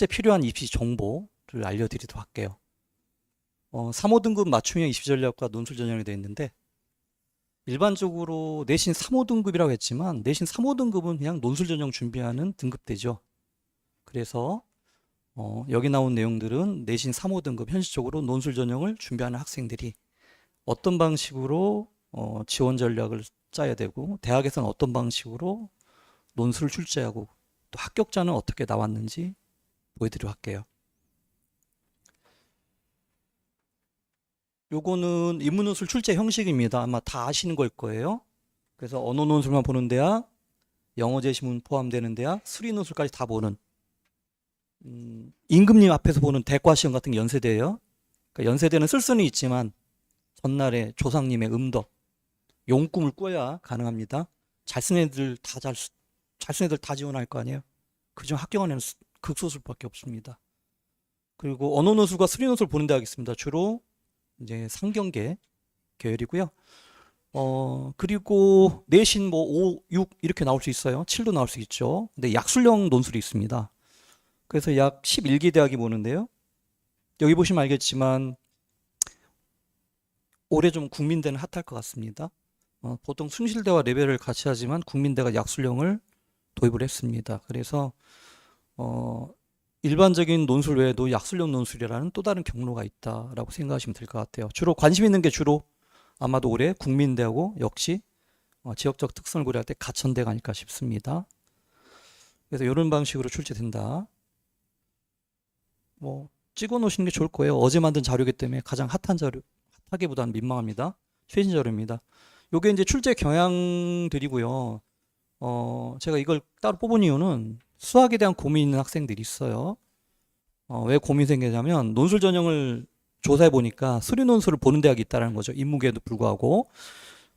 실제 필요한 입시 정보를 알려드리도록 할게요. 3호 등급 맞춤형 입시 전략과 논술 전형이 되어 있는데, 일반적으로 내신 3호 등급이라고 했지만 내신 3호 등급은 그냥 논술 전형 준비하는 등급대죠. 그래서 여기 나온 내용들은 내신 3호 등급 현실적으로 논술 전형을 준비하는 학생들이 어떤 방식으로 지원 전략을 짜야 되고, 대학에서는 어떤 방식으로 논술을 출제하고, 또 합격자는 어떻게 나왔는지 보여드리도록 할게요. 요거는 인문논술 출제 형식입니다. 아마 다 아시는 걸 거예요. 그래서 언어 논술만 보는 대학, 영어 제시문 포함되는 대학, 수리 논술까지 다 보는, 임금님 앞에서 보는 대과 시험 같은 게 연세대예요. 그러니까 연세대는 쓸 수는 있지만 전날에 조상님의 음덕, 용꿈을 꿔야 가능합니다. 잘 쓴 애들 다 지원할 거 아니에요. 그중 합격한 애는 극소수밖에 없습니다. 그리고 언어 논술과 수리 논술 보는 대학이 있습니다. 주로 이제 상경계 계열이고요. 그리고 내신 뭐 5, 6 이렇게 나올 수 있어요. 7도 나올 수 있죠. 근데 약술형 논술이 있습니다. 그래서 약 11개 대학이 보는데요. 여기 보시면 알겠지만 올해 좀 국민대는 핫할 것 같습니다. 보통 숭실대와 레벨을 같이 하지만 국민대가 약술형을 도입을 했습니다. 그래서 일반적인 논술 외에도 약술형 논술이라는 또 다른 경로가 있다라고 생각하시면 될 것 같아요. 주로 관심 있는 게 주로 아마도 올해 국민대하고 역시 지역적 특성을 고려할 때 가천대가 아닐까 싶습니다. 그래서 이런 방식으로 출제된다. 뭐 찍어 놓으시는 게 좋을 거예요. 어제 만든 자료이기 때문에 가장 핫한 자료, 핫하기보다는 민망합니다. 최신 자료입니다. 요게 이제 출제 경향들이고요. 제가 이걸 따로 뽑은 이유는 수학에 대한 고민이 있는 학생들이 있어요. 왜 고민이 생기냐면 논술 전형을 조사해 보니까 수리 논술을 보는 대학이 있다는 거죠. 인문계에도 불구하고.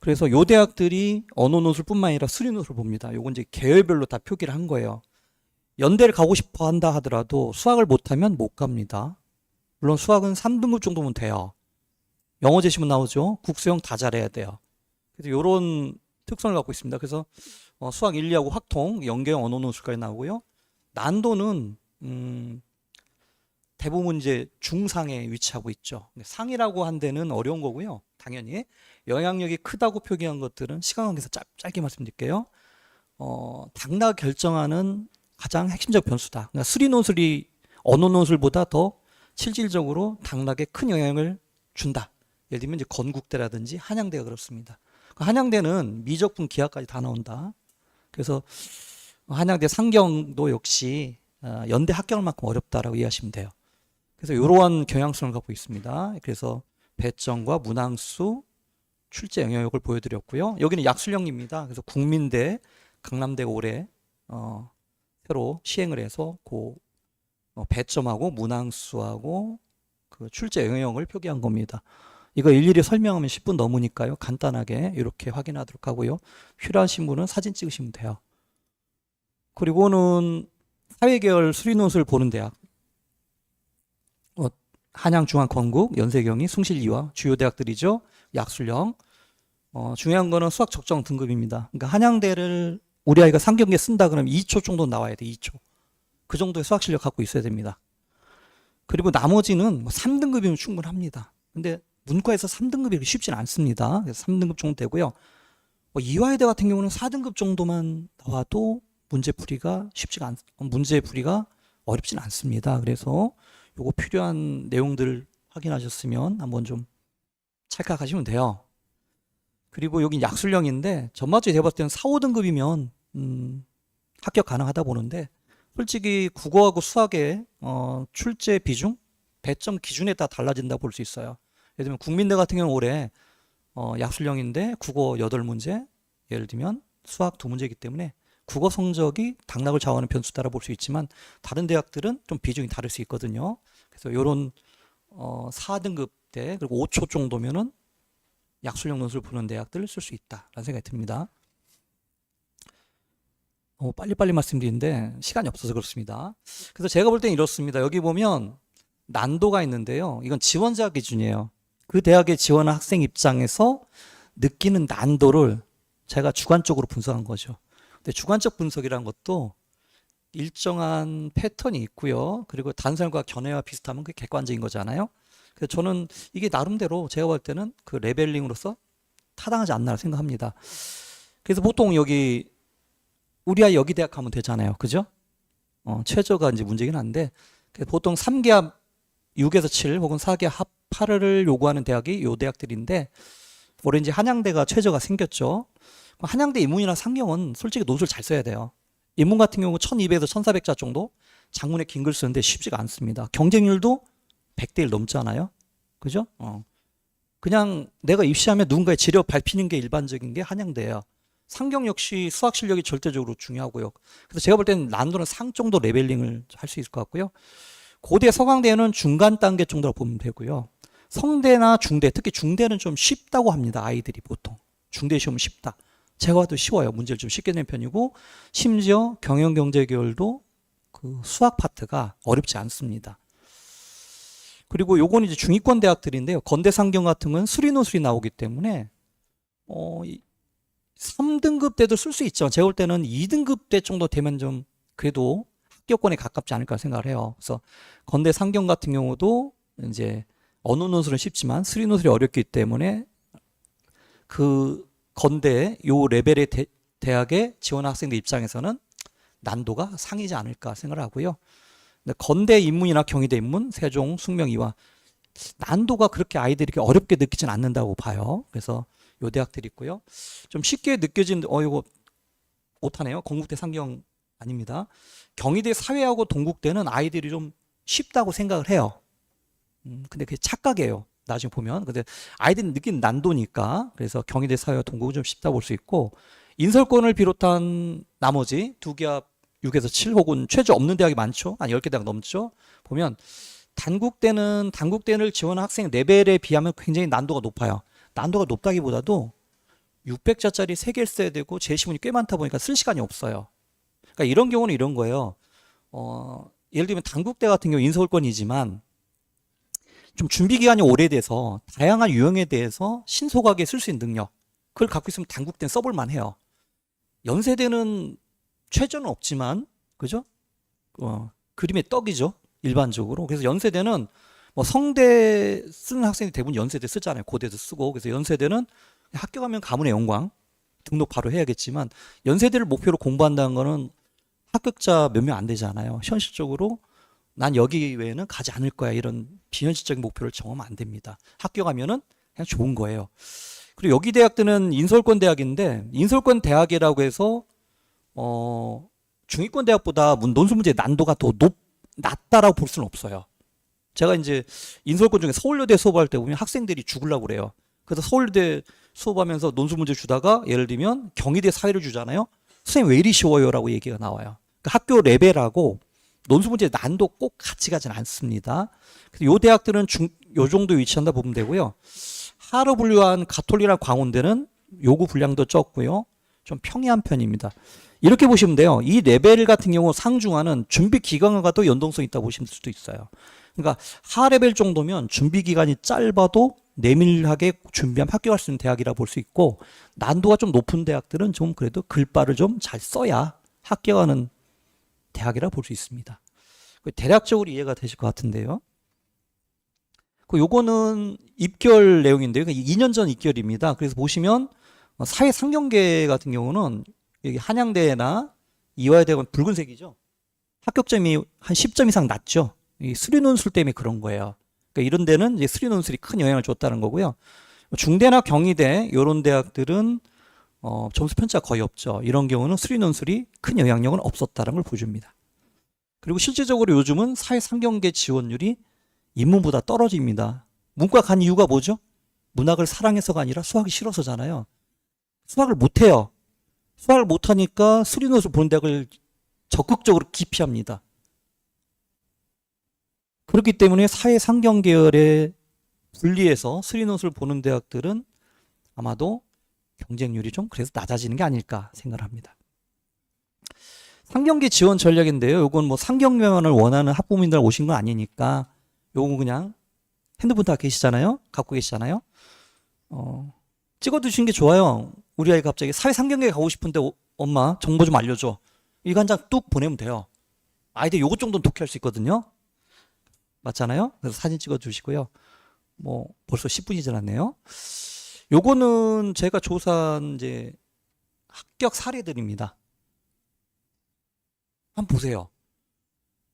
그래서 요 대학들이 언어 논술뿐만 아니라 수리 논술을 봅니다. 요건 이제 계열별로 다 표기를 한 거예요. 연대를 가고 싶어 한다 하더라도 수학을 못하면 못 갑니다. 물론 수학은 3등급 정도면 돼요. 영어 제시문 나오죠. 국수형 다 잘해야 돼요. 그래서 요런 특성을 갖고 있습니다. 그래서 수학 1, 2하고 확통, 연계형 언어 논술까지 나오고요. 난도는 대부분 이제 중상에 위치하고 있죠. 상이라고 한 데는 어려운 거고요. 당연히 영향력이 크다고 표기한 것들은 시간 관계에서 짧게 말씀드릴게요. 당락 결정하는 가장 핵심적 변수다. 그러니까 수리 논술이 언어 논술보다 더 실질적으로 당락에 큰 영향을 준다. 예를 들면 이제 건국대라든지 한양대가 그렇습니다. 한양대는 미적분 기하까지 다 나온다. 그래서 한양대 상경도 역시 연대 합격할 만큼 어렵다라고 이해하시면 돼요. 그래서 이러한 경향성을 갖고 있습니다. 그래서 배점과 문항수, 출제 영향력을 보여드렸고요. 여기는 약술형입니다. 그래서 국민대, 강남대가 올해 새로 시행을 해서 배점하고 문항수하고 그 출제 영향력을 표기한 겁니다. 이거 일일이 설명하면 10분 넘으니까요. 간단하게 이렇게 확인하도록 하고요. 필요하신 분은 사진 찍으시면 돼요. 그리고는 사회계열 수리논술 보는 대학. 한양중앙, 건국, 연세경희, 숭실이와 주요 대학들이죠. 약술형. 중요한 거는 수학 적정 등급입니다. 그러니까 한양대를 우리 아이가 상경계 쓴다 그러면 2초 정도 나와야 돼. 2초. 그 정도의 수학 실력 갖고 있어야 됩니다. 그리고 나머지는 3등급이면 충분합니다. 근데 문과에서 3등급이 쉽지는 않습니다. 그래서 3등급 정도 되고요. 이화여대 같은 경우는 4등급 정도만 나와도 문제풀이가 어렵진 않습니다. 그래서 요거 필요한 내용들 확인하셨으면 한번 좀 찰칵하시면 돼요. 그리고 여기 약술형인데 전반적으로 제가 봤을 때는 4, 5등급이면 합격 가능하다 보는데, 솔직히 국어하고 수학의 출제 비중, 배점 기준에 따라 달라진다고 볼 수 있어요. 예를 들면 국민대 같은 경우는 올해 약술형인데 국어 8문제, 예를 들면 수학 2문제이기 때문에 국어 성적이 당락을 좌우하는 변수다라 볼 수 있지만 다른 대학들은 좀 비중이 다를 수 있거든요. 그래서 이런 4등급대 그리고 5초 정도면은 약술형 논술을 보는 대학들을 쓸 수 있다라는 생각이 듭니다. 빨리빨리 말씀드리는데 시간이 없어서 그렇습니다. 그래서 제가 볼 때는 이렇습니다. 여기 보면 난도가 있는데요. 이건 지원자 기준이에요. 그 대학에 지원한 학생 입장에서 느끼는 난도를 제가 주관적으로 분석한 거죠. 근데 주관적 분석이라는 것도 일정한 패턴이 있고요. 그리고 단설과 견해와 비슷하면 그게 객관적인 거잖아요. 그래서 저는 이게 나름대로 제가 볼 때는 그 레벨링으로서 타당하지 않나 생각합니다. 그래서 보통 여기 우리 아이 여기 대학 가면 되잖아요. 그죠? 최저가 이제 문제긴 한데 보통 3개합 6에서 7 혹은 4개합 8을 요구하는 대학이 요 대학들인데 올해 이제 한양대가 최저가 생겼죠. 한양대 인문이나 상경은 솔직히 논술 잘 써야 돼요. 인문 같은 경우 1200에서 1400자 정도 장문에 긴 글 쓰는데 쉽지가 않습니다. 경쟁률도 100대 1 넘잖아요. 그죠? 그냥 내가 입시하면 누군가의 지력 밟히는 게 일반적인 게 한양대예요. 상경 역시 수학 실력이 절대적으로 중요하고요. 그래서 제가 볼 때는 난도는 상 정도 레벨링을 할 수 있을 것 같고요. 고대 서강대는 중간 단계 정도로 보면 되고요. 성대나 중대, 특히 중대는 좀 쉽다고 합니다. 아이들이 보통. 중대 시험은 쉽다. 제가 봐도 쉬워요. 문제를 좀 쉽게 낸 편이고 심지어 경영경제 계열도 그 수학 파트가 어렵지 않습니다. 그리고 요건 이제 중위권 대학들인데요. 건대 상경 같은 건 수리 노술이 나오기 때문에 3등급 때도 쓸 수 있죠. 제가 볼 때는 2등급 때 정도 되면 좀 그래도 합격권에 가깝지 않을까 생각을 해요. 그래서 건대 상경 같은 경우도 이제 어느 노술은 쉽지만 수리 노술이 어렵기 때문에 그 건대 요 레벨의 대학에 지원한 학생들 입장에서는 난도가 상이지 않을까 생각을 하고요. 근데 건대 인문이나 경희대 인문, 세종, 숙명, 이화 난도가 그렇게 아이들이 어렵게 느끼진 않는다고 봐요. 그래서 요 대학들이 있고요. 좀 쉽게 느껴진 이거 오타네요. 건국대 상경 아닙니다. 경희대 사회하고 동국대는 아이들이 좀 쉽다고 생각을 해요. 근데 그게 착각이에요. 나중에 보면. 근데 아이들이 느낀 난도니까. 그래서 경희대 사회와 동국은 좀 쉽다 볼 수 있고 인설권을 비롯한 나머지 두 개합 6에서 7 혹은 최저 없는 대학이 많죠. 한 10개 대학 넘죠. 보면 단국대를 지원한 학생 레벨에 비하면 굉장히 난도가 높아요. 난도가 높다기보다도 600자짜리 3개를 써야 되고 제시문이 꽤 많다 보니까 쓸 시간이 없어요. 그러니까 이런 경우는 이런 거예요. 예를 들면 단국대 같은 경우 인서울권이지만 좀 준비 기간이 오래돼서 다양한 유형에 대해서 신속하게 쓸 수 있는 능력 그걸 갖고 있으면 단국대는 써볼 만해요. 연세대는 최저는 없지만 그죠? 그림의 떡이죠. 일반적으로. 그래서 연세대는 뭐 성대 쓰는 학생이 대부분 연세대 쓰잖아요. 고대도 쓰고. 그래서 연세대는 학교 가면 가문의 영광 등록 바로 해야겠지만 연세대를 목표로 공부한다는 거는 합격자 몇 명 안 되잖아요. 현실적으로 난 여기 외에는 가지 않을 거야 이런 비현실적인 목표를 정하면 안 됩니다. 학교 가면은 그냥 좋은 거예요. 그리고 여기 대학들은 인서울권 대학인데 인서울권 대학이라고 해서 중위권 대학보다 논술 문제 난도가 더 낮다라고 볼 수는 없어요. 제가 이제 인서울권 중에 서울여대 수업할 때 보면 학생들이 죽으려고 그래요. 그래서 서울대 수업하면서 논술 문제 주다가 예를 들면 경희대 사회를 주잖아요. 선생님 왜 이리 쉬워요? 라고 얘기가 나와요. 그러니까 학교 레벨하고 논술 문제 난도 꼭 같이 가진 않습니다. 그래서 요 대학들은 요 정도 위치한다 보면 되고요. 하로 분류한 가톨릭이나 광운대는 요구 분량도 적고요. 좀 평이한 편입니다. 이렇게 보시면 돼요. 이 레벨 같은 경우 상중하는 준비 기간과도 연동성이 있다고 보실 수도 있어요. 그러니까 하 레벨 정도면 준비 기간이 짧아도 내밀하게 준비하면 합격할 수 있는 대학이라 볼 수 있고 난도가 좀 높은 대학들은 좀 그래도 글바를 좀 잘 써야 합격하는 대학이라 볼 수 있습니다. 대략적으로 이해가 되실 것 같은데요. 요거는 입결 내용인데요. 2년 전 입결입니다. 그래서 보시면 사회 상경계 같은 경우는 여기 한양대나 이화여대는 붉은색이죠. 합격점이 한 10점 이상 낮죠. 이 수리 논술 때문에 그런 거예요. 그러니까 이런 데는 이제 수리 논술이 큰 영향을 줬다는 거고요. 중대나 경희대 이런 대학들은 점수 편차가 거의 없죠. 이런 경우는 수리 논술이 큰 영향력은 없었다는 걸 보여줍니다. 그리고 실제적으로 요즘은 사회 상경계 지원율이 인문보다 떨어집니다. 문과 간 이유가 뭐죠? 문학을 사랑해서가 아니라 수학이 싫어서잖아요. 수학을 못해요. 수학을 못하니까 수리 논술 보는 대학을 적극적으로 기피합니다. 그렇기 때문에 사회 상경 계열에 분리해서 수리 논술 보는 대학들은 아마도 경쟁률이 좀 그래서 낮아지는 게 아닐까 생각을 합니다. 상경계 지원 전략인데요. 이건 뭐 상경면을 원하는 학부모님들 오신 건 아니니까 요거 그냥 핸드폰 다 계시잖아요. 갖고 계시잖아요. 찍어두시는 게 좋아요. 우리 아이 갑자기 사회 상경계에 가고 싶은데 엄마 정보 좀 알려줘. 이거 한 장 뚝 보내면 돼요. 아이들 요것 정도는 독해할 수 있거든요. 맞잖아요? 그래서 사진 찍어 주시고요. 뭐 벌써 10분이 지났네요. 요거는 제가 조사한 이제 합격 사례들입니다. 한번 보세요.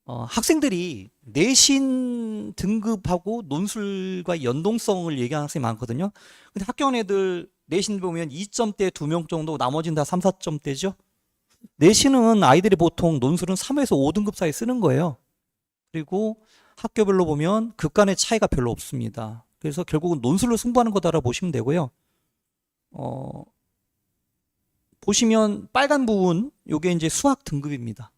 학생들이 내신 등급하고 논술과 연동성을 얘기하는 학생이 많거든요. 근데 합격한 애들 내신 보면 2점대 2명 정도, 나머지는 다 3, 4점대죠. 내신은 아이들이 보통 논술은 3에서 5등급 사이 쓰는 거예요. 그리고 학교별로 보면 극간의 차이가 별로 없습니다. 그래서 결국은 논술로 승부하는 거다라고 보시면 되고요. 보시면 빨간 부분, 요게 이제 수학 등급입니다.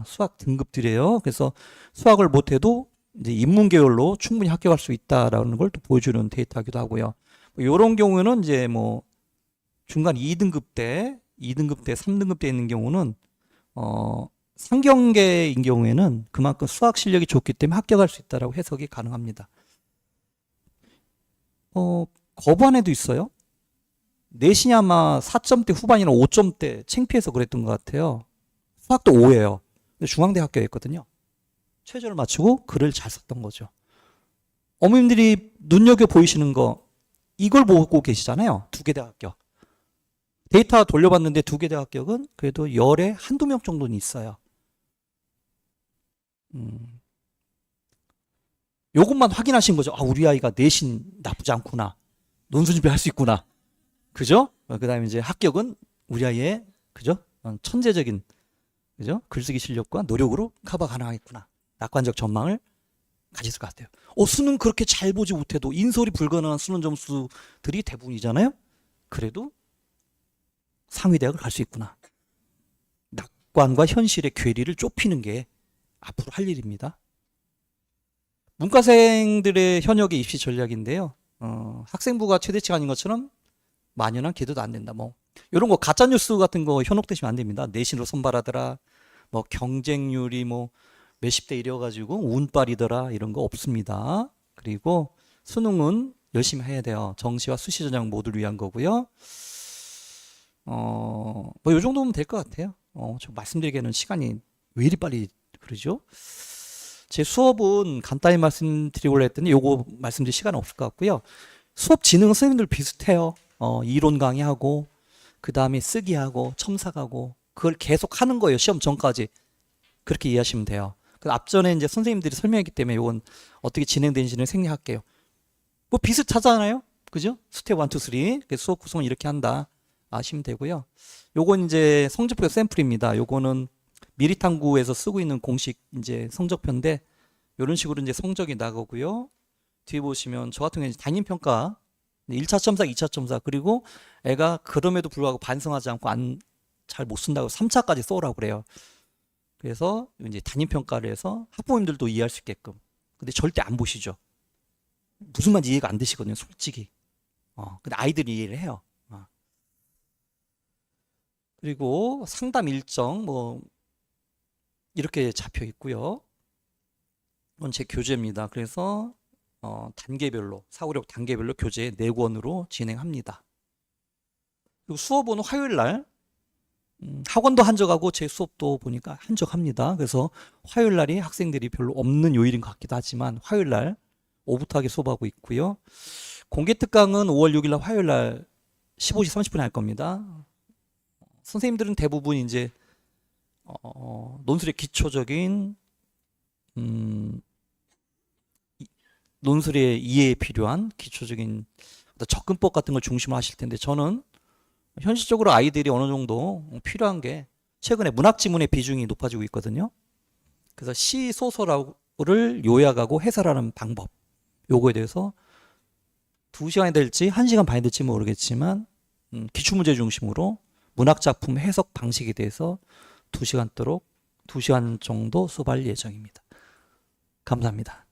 수학 등급들이에요. 그래서 수학을 못해도 이제 인문계열로 충분히 합격할 수 있다라는 걸 또 보여주는 데이터이기도 하고요. 이런 경우에는 이제 뭐 중간 2등급대, 3등급대 있는 경우는 상경계인 경우에는 그만큼 수학 실력이 좋기 때문에 합격할 수 있다라고 해석이 가능합니다. 거부안에도 있어요. 내신이 아마 4점대 후반이나 5점대 창피해서 그랬던 것 같아요. 수학도 5예요. 근데 중앙대 학교였거든요. 최저를 맞추고 글을 잘 썼던 거죠. 어머님들이 눈여겨 보이시는 거 이걸 보고 계시잖아요. 2개 대 합격. 데이터 돌려봤는데 2개 대 합격은 그래도 열에 한두 명 정도는 있어요. 요것만 확인하신 거죠. 우리 아이가 내신 나쁘지 않구나. 논술 준비할 수 있구나. 그죠? 그 다음에 이제 합격은 우리 아이의, 그죠? 천재적인, 그죠? 글쓰기 실력과 노력으로 커버 가능하겠구나. 낙관적 전망을 가졌을 것 같아요. 수능 그렇게 잘 보지 못해도 인솔이 불가능한 수능 점수들이 대부분이잖아요? 그래도 상위대학을 갈 수 있구나. 낙관과 현실의 괴리를 좁히는 게 앞으로 할 일입니다. 문과생들의 현역의 입시 전략인데요. 학생부가 최대치가 아닌 것처럼 만연한 기대도 안 된다. 뭐 이런 거 가짜 뉴스 같은 거 현혹되시면 안 됩니다. 내신으로 선발하더라. 뭐 경쟁률이 뭐 몇십 대 1이어가지고 운빨이더라. 이런 거 없습니다. 그리고 수능은 열심히 해야 돼요. 정시와 수시 전형 모두를 위한 거고요. 뭐 이 정도면 될 것 같아요. 저 말씀드리기에는 시간이 왜 이리 빨리 그러죠? 제 수업은 간단히 말씀드리려고 했더니 요거 말씀드릴 시간은 없을 것 같고요. 수업 진행은 선생님들 비슷해요. 이론 강의하고 그 다음에 쓰기하고 첨삭하고 그걸 계속 하는 거예요. 시험 전까지. 그렇게 이해하시면 돼요. 그 앞전에 이제 선생님들이 설명했기 때문에 이건 어떻게 진행되는지는 생략할게요. 뭐 비슷하잖아요. 그죠? 스텝 1, 2, 3. 수업 구성은 이렇게 한다. 아시면 되고요. 요건 이제 성적표 샘플입니다. 요거는 미리탐구에서 쓰고 있는 공식 이제 성적표인데 이런 식으로 이제 성적이 나가고요. 뒤에 보시면 저 같은 경우는 단임평가 1차 점사, 2차 점사 그리고 애가 그럼에도 불구하고 반성하지 않고 잘 못 쓴다고 3차까지 써오라고 그래요. 그래서 이제 단임평가를 해서 학부모님들도 이해할 수 있게끔. 근데 절대 안 보시죠. 무슨 말인지 이해가 안 되시거든요. 솔직히. 근데 아이들이 이해를 해요. 그리고 상담 일정 뭐 이렇게 잡혀 있고요. 이건 제 교재입니다. 그래서 단계별로 사고력 단계별로 교재 4권으로 진행합니다. 그리고 수업은 화요일 날 학원도 한적하고 제 수업도 보니까 한적합니다. 그래서 화요일 날이 학생들이 별로 없는 요일인 것 같기도 하지만 화요일 날 오붓하게 수업하고 있고요. 공개 특강은 5월 6일 날 화요일 날 15시 30분에 할 겁니다. 선생님들은 대부분 이제 논술의 기초적인 논술의 이해에 필요한 기초적인 접근법 같은 걸 중심으로 하실 텐데 저는 현실적으로 아이들이 어느 정도 필요한 게 최근에 문학 지문의 비중이 높아지고 있거든요. 그래서 시, 소설을 요약하고 해설하는 방법 요거에 대해서 2시간이 될지 1시간 반이 될지 모르겠지만 기출문제 중심으로 문학작품 해석 방식에 대해서 2시간 정도 수업할 예정입니다. 감사합니다.